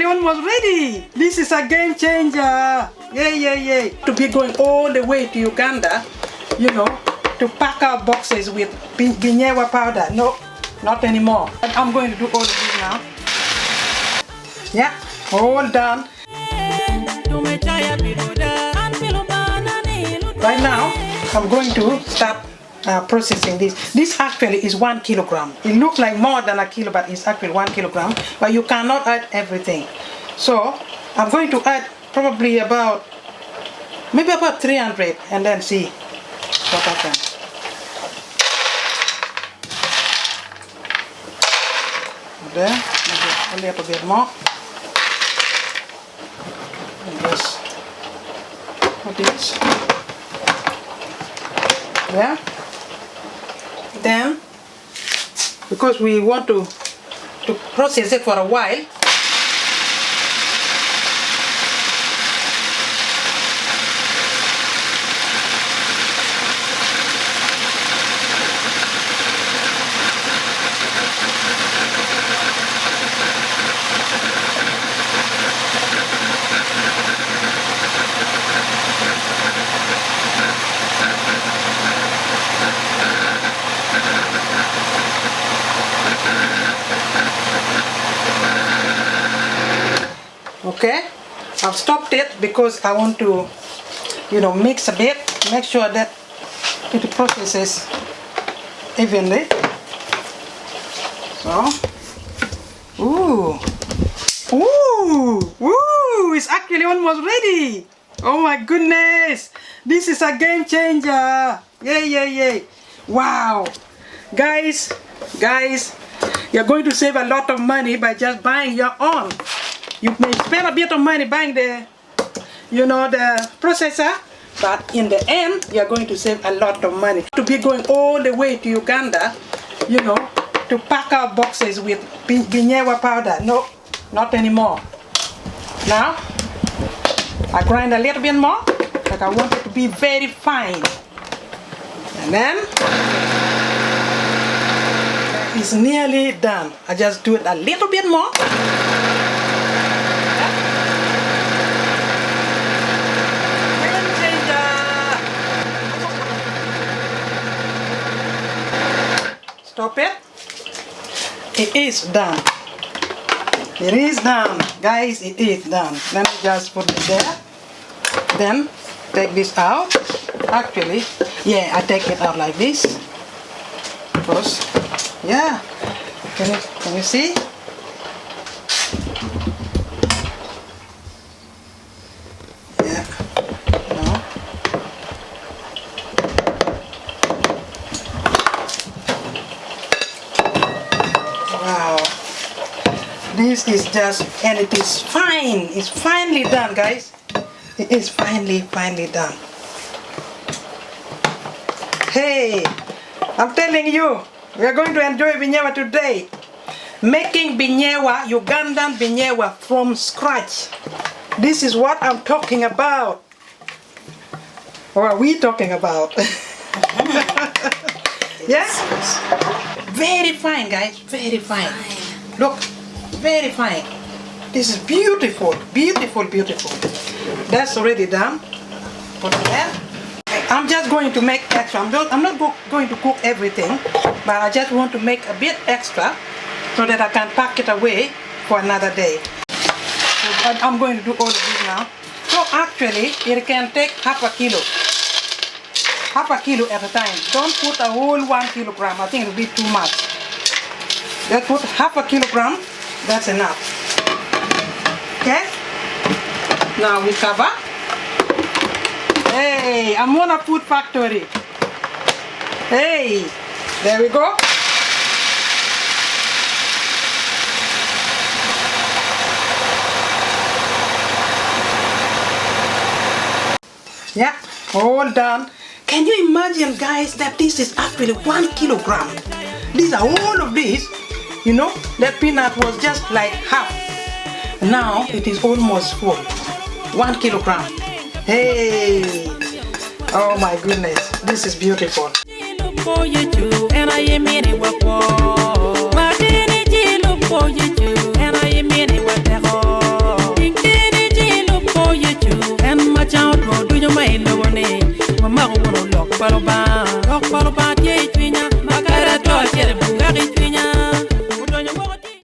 actually almost ready. This is a game changer. Yay. To be going all the way to Uganda, you know, to pack our boxes with binyewa powder. No, not anymore. I'm going to do all of this now. Yeah, all done. Right now, I'm going to start processing this. This actually is 1 kilogram. It looks like more than a kilo, but it's actually 1 kilogram. But you cannot add everything. So I'm going to add probably maybe about 300 and then see what happens. There, maybe a little bit more. And just put this. Yeah. Then, because we want to process it for a while, okay, I've stopped it because I want to, mix a bit, make sure that it processes evenly. So, ooh, it's actually almost ready. Oh my goodness, this is a game changer. Yay. Wow, guys, you're going to save a lot of money by just buying your own. You may spend a bit of money buying the processor, but in the end, you're going to save a lot of money. To be going all the way to Uganda, to pack our boxes with binyewa powder. No, not anymore. Now, I grind a little bit more, but I want it to be very fine. And then, it's nearly done. I just do it a little bit more. Stop it. It is done. It is done. Guys, it is done. Let me just put it there. Then take this out. Actually, yeah, I take it out like this. Because, yeah. Can you see? Yeah. No. Wow, this is just, and it is fine. It's finally done, guys. It is finally done. Hey, I'm telling you, we are going to enjoy binyewa today. Making binyewa, Ugandan binyewa from scratch. This is what I'm talking about. Or are we talking about? Yes? Very fine, guys. Very fine. Look, very fine. This is beautiful. That's already done. Put it there. I'm just going to make extra. I'm not going to cook everything, but I just want to make a bit extra so that I can pack it away for another day. So I'm going to do all of this now. So actually, it can take half a kilo at a time. Don't put a whole 1 kilogram. I think it will be too much. Just put half a kilogram. That's enough. Okay. Now we cover. Hey, Amuna Food Factory. Hey, there we go. Yeah, all done. Can you imagine, guys, that this is actually 1 kilogram? These are all of these. That peanut was just like half. Now it is almost full. 1 kilogram. Hey! Oh my goodness, this is beautiful. follow back.